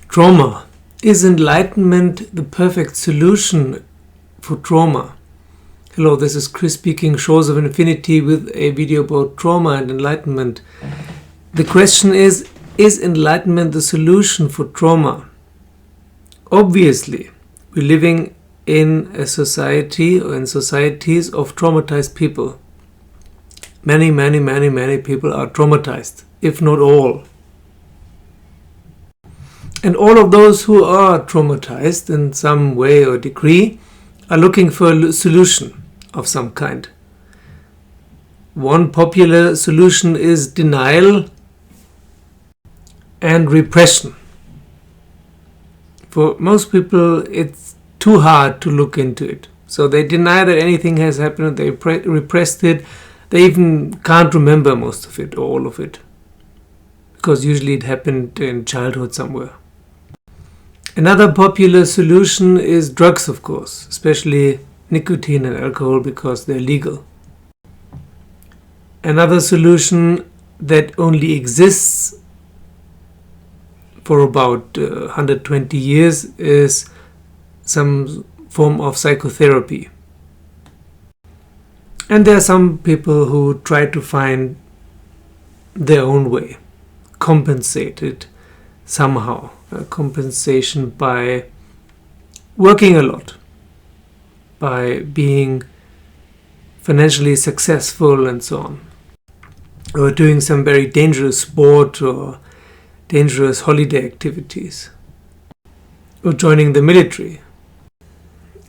Trauma. Is enlightenment the perfect solution for trauma? Hello, this is Chris speaking, Shores of Infinity, with a video about trauma and enlightenment. The question is enlightenment the solution for trauma? Obviously, we're living in a society or in societies of traumatized people. Many people are traumatized, if not all. And all of those who are traumatized in some way or degree are looking for a solution of some kind. One popular solution is denial and repression. For most people, it's too hard to look into it. So they deny that anything has happened, they repressed it, they even can't remember most of it or all of it. Because usually it happened in childhood somewhere. Another popular solution is drugs, of course, especially nicotine and alcohol because they're legal. Another solution that only exists for about 120 years is some form of psychotherapy. And there are some people who try to find their own way, compensate it somehow. Compensation by working a lot, by being financially successful and so on, or doing some very dangerous sport or dangerous holiday activities, or joining the military.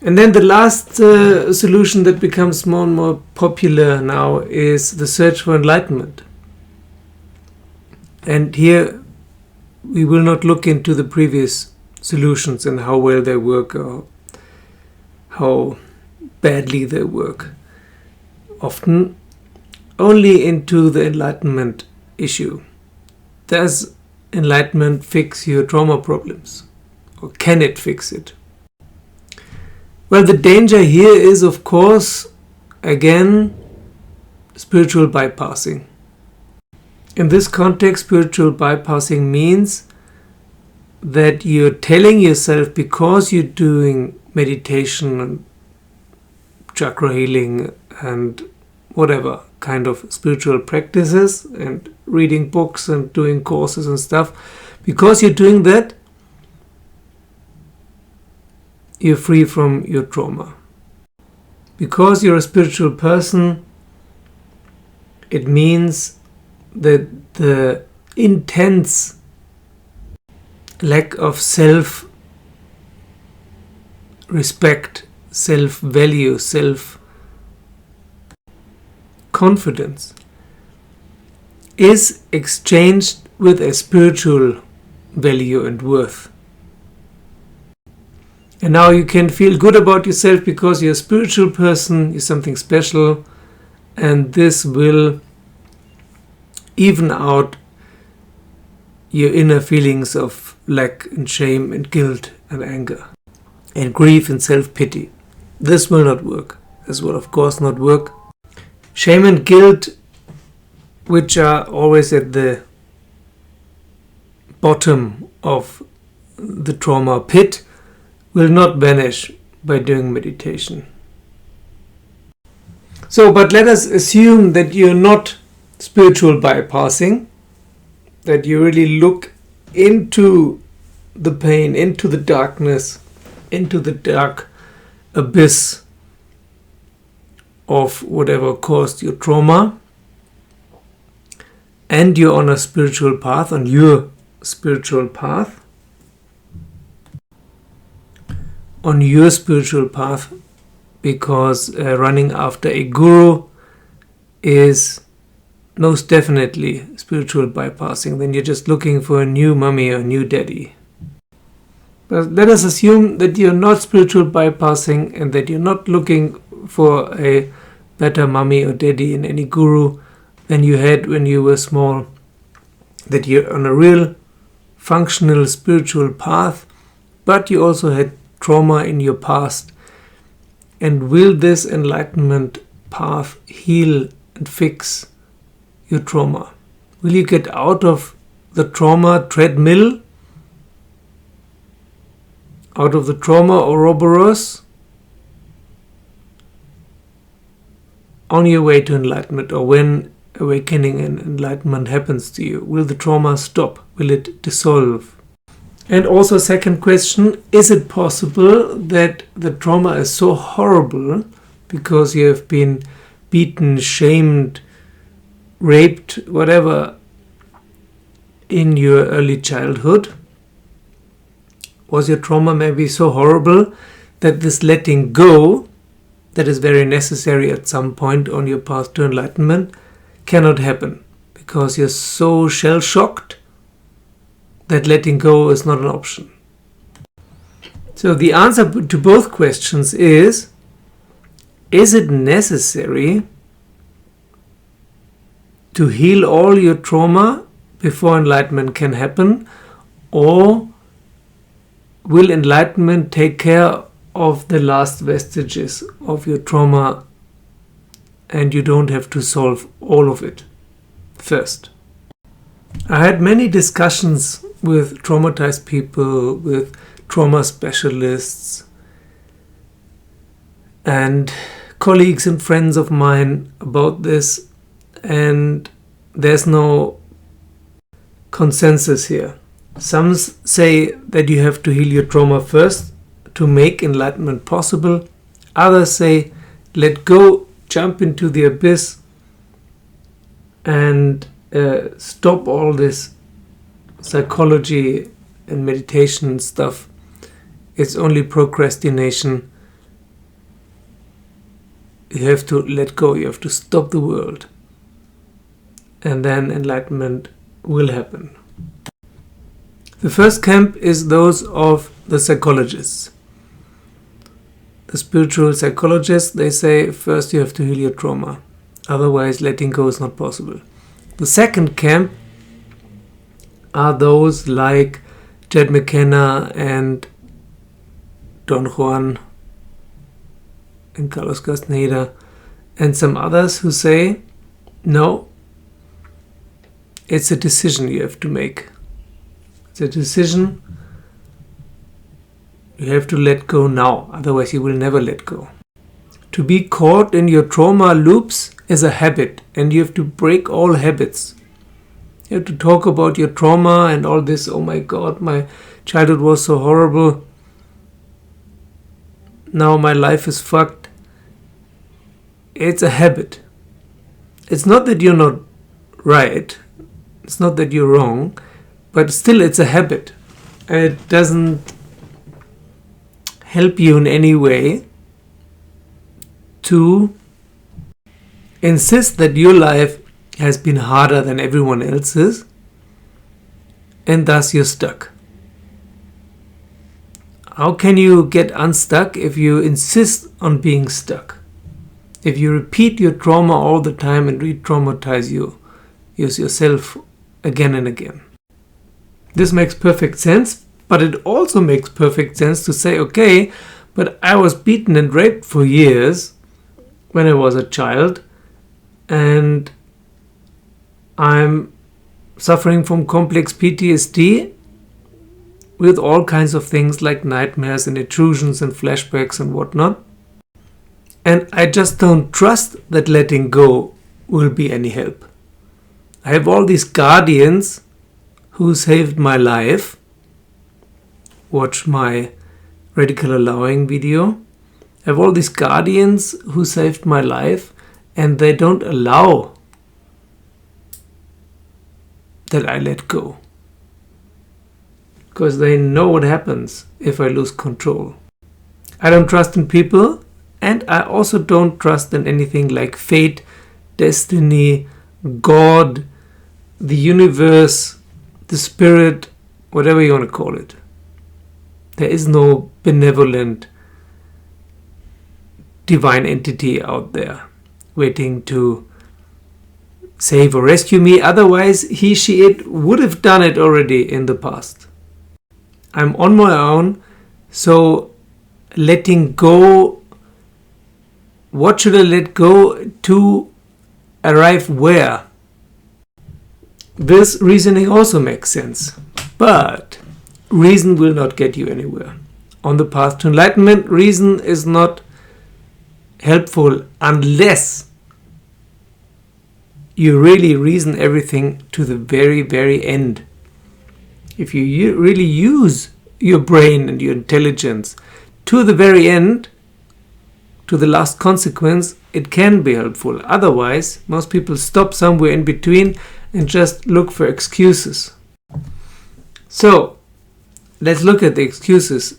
And then the last solution that becomes more and more popular now is the search for enlightenment. And here we will not look into the previous solutions and how well they work or how badly they work. Often only into the enlightenment issue. Does enlightenment fix your trauma problems? Or can it fix it? Well, the danger here is, of course, again, spiritual bypassing. In this context, spiritual bypassing means that you're telling yourself, because you're doing meditation and chakra healing and whatever kind of spiritual practices and reading books and doing courses and stuff, because you're doing that, you're free from your trauma. Because you're a spiritual person, it means that the intense lack of self-respect, self-value, self-confidence is exchanged with a spiritual value and worth. And now you can feel good about yourself because you're a spiritual person, you're something special, and this will even out your inner feelings of lack and shame and guilt and anger and grief and self-pity. This will not work. This will of course not work. Shame and guilt, which are always at the bottom of the trauma pit, will not vanish by doing meditation. So, but let us assume that you're not spiritual bypassing, that you really look into the pain, into the darkness, into the dark abyss of whatever caused your trauma, and you're on a spiritual path, on your spiritual path, because running after a guru is most definitely spiritual bypassing. Then you're just looking for a new mommy or a new daddy. But let us assume that you're not spiritual bypassing and that you're not looking for a better mommy or daddy in any guru than you had when you were small. That you're on a real functional spiritual path, but you also had trauma in your past. And will this enlightenment path heal and fix your trauma? Will you get out of the trauma treadmill out of the trauma Ouroboros on your way to enlightenment, or when awakening and enlightenment happens to you? Will the trauma stop? Will it dissolve? And also, second question, is it possible that the trauma is so horrible because you have been beaten, shamed, raped, whatever, in your early childhood? Was your trauma maybe so horrible that this letting go, that is very necessary at some point on your path to enlightenment, cannot happen because you're so shell-shocked that letting go is not an option? So the answer to both questions is it necessary to heal all your trauma before enlightenment can happen, or will enlightenment take care of the last vestiges of your trauma and you don't have to solve all of it first? I had many discussions with traumatized people, with trauma specialists, and colleagues and friends of mine about this, and there's no consensus here. Some say that you have to heal your trauma first to make enlightenment possible. Others say let go, jump into the abyss, and stop all this psychology and meditation stuff. It's only procrastination. You have to let go, you have to stop the world, and then enlightenment will happen. The first camp is those of the psychologists. The spiritual psychologists, they say first you have to heal your trauma, otherwise letting go is not possible. The second camp are those like Jed McKenna and Don Juan and Carlos Castaneda and some others who say, no, it's a decision you have to make. It's a decision you have to let go now, otherwise you will never let go. To be caught in your trauma loops is a habit, and you have to break all habits. You have to talk about your trauma and all this, oh my God, my childhood was so horrible. Now my life is fucked. It's a habit. It's not that you're not right. It's not that you're wrong. But still it's a habit. It doesn't help you in any way to insist that your life has been harder than everyone else's, and thus you're stuck. How can you get unstuck if you insist on being stuck? If you repeat your trauma all the time and re-traumatize yourself again and again. This makes perfect sense, but it also makes perfect sense to say, okay, but I was beaten and raped for years when I was a child, and I'm suffering from complex PTSD with all kinds of things like nightmares and intrusions and flashbacks and whatnot. And I just don't trust that letting go will be any help. I have all these guardians who saved my life. Watch my radical allowing video. I have all these guardians who saved my life, and they don't allow that I let go. Because they know what happens if I lose control. I don't trust in people, and I also don't trust in anything like fate, destiny, God, the universe, the spirit, whatever you want to call it. There is no benevolent divine entity out there waiting to save or rescue me. Otherwise, he, she, it would have done it already in the past. I'm on my own, so letting go, what should I let go to arrive where? This reasoning also makes sense, but reason will not get you anywhere. on the path to enlightenment. Reason is not helpful unless you really reason everything to the very, very end. If you really use your brain and your intelligence to the very end, to the last consequence, it can be helpful. Otherwise, most people stop somewhere in between and just look for excuses. So, let's look at the excuses.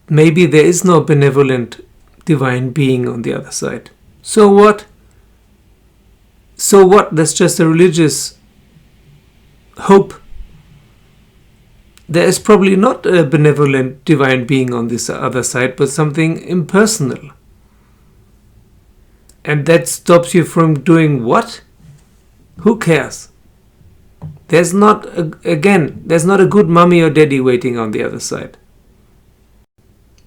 Maybe there is no benevolent divine being on the other side. So what? So what? That's just a religious hope. There is probably not a benevolent divine being on this other side, but something impersonal. And that stops you from doing what? Who cares? There's not a good mommy or daddy waiting on the other side.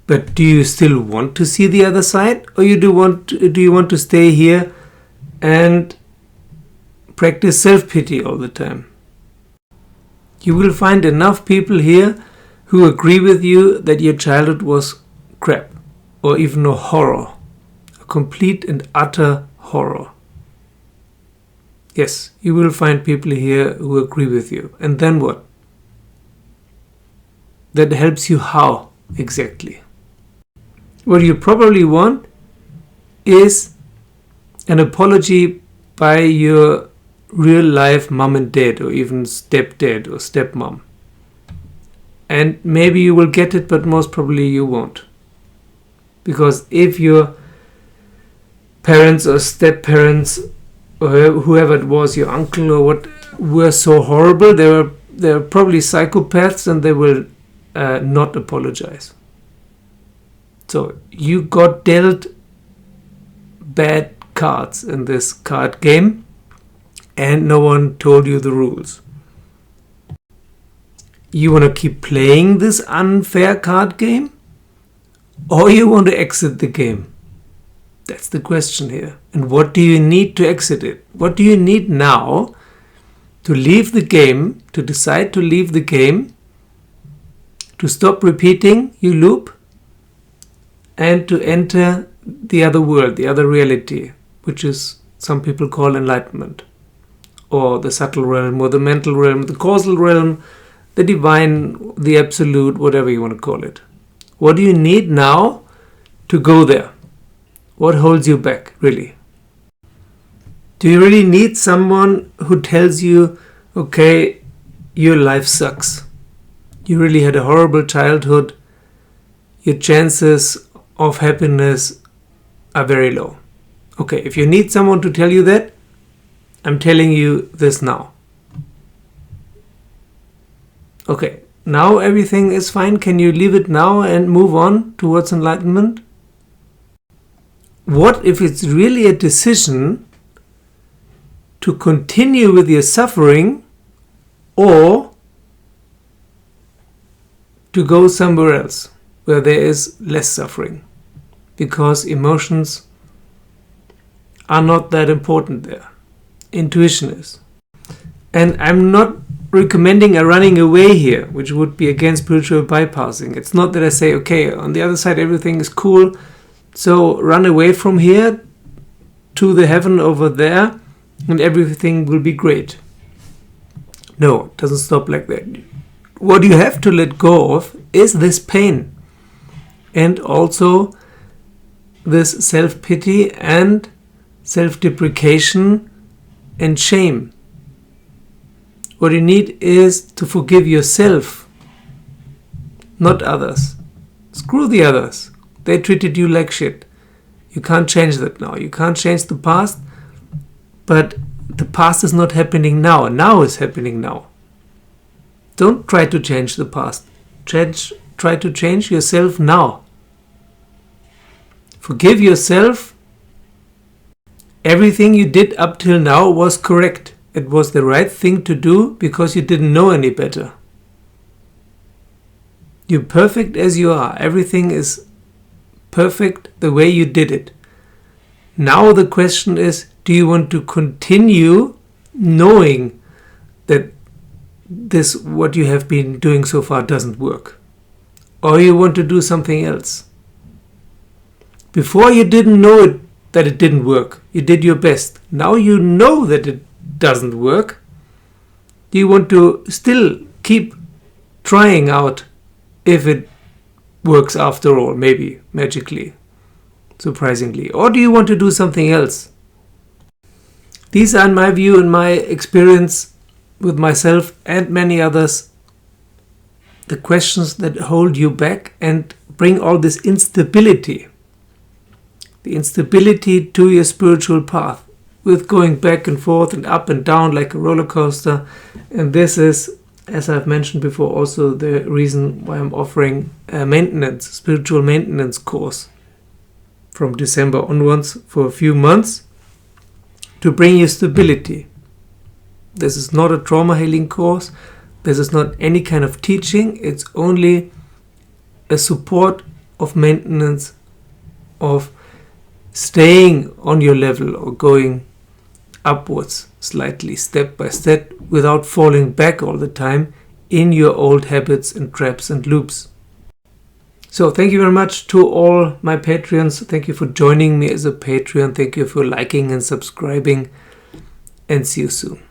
But do you still want to see the other side? Or do you want to stay here and practice self-pity all the time? You will find enough people here who agree with you that your childhood was crap, or even a horror, a complete and utter horror. Yes, you will find people here who agree with you. And then what? That helps you how exactly? What you probably want is an apology by your real life mom and dad, or even stepdad or stepmom. And maybe you will get it, but most probably you won't. Because if your parents or step-parents or whoever it was, your uncle or what, were so horrible, they were probably psychopaths, and they will not apologize. So you got dealt bad cards in this card game, and no one told you the rules. You want to keep playing this unfair card game, or you want to exit the game? That's the question here. And what do you need to exit it? What do you need now to leave the game, to decide to leave the game, to stop repeating your loop, and to enter the other world, the other reality, which is some people call enlightenment, or the subtle realm, or the mental realm, the causal realm, the divine, the absolute, whatever you want to call it. What do you need now to go there? What holds you back, really? Do you really need someone who tells you, okay, your life sucks. You really had a horrible childhood. Your chances of happiness are very low. Okay, if you need someone to tell you that, I'm telling you this now. Okay, now everything is fine. Can you leave it now and move on towards enlightenment? What if it's really a decision to continue with your suffering, or to go somewhere else where there is less suffering? Because emotions are not that important there. Intuition is. And I'm not recommending a running away here, which would be against spiritual bypassing. It's not that I say, okay, on the other side everything is cool, so run away from here to the heaven over there and everything will be great. No, it doesn't stop like that. What you have to let go of is this pain, and also this self-pity and self-deprecation and shame. What you need is to forgive yourself, not others. Screw the others. They treated you like shit. You can't change that now. You can't change the past, but the past is not happening now. Now is happening now. Don't try to change the past. Try to change yourself now. Forgive yourself. Everything you did up till now was correct. It was the right thing to do because you didn't know any better. You're perfect as you are. Everything is perfect the way you did it. Now the question is, do you want to continue knowing that this, what you have been doing so far, doesn't work, or you want to do something else. Before you didn't know it, that it didn't work. You did your best. Now you know that it doesn't work. Do you want to still keep trying out if it works after all, maybe magically, surprisingly? Or do you want to do something else? These are, in my view and my experience with myself and many others, the questions that hold you back and bring all this instability. The instability to your spiritual path, with going back and forth and up and down like a roller coaster. And this is, as I've mentioned before, also the reason why I'm offering a spiritual maintenance course from December onwards for a few months to bring you stability. This is not a trauma healing course. This is not any kind of teaching. It's only a support of maintenance, of staying on your level or going upwards slightly, step by step, without falling back all the time in your old habits and traps and loops. So thank you very much to all my Patreons. Thank you for joining me as a Patreon. Thank you for liking and subscribing, and see you soon.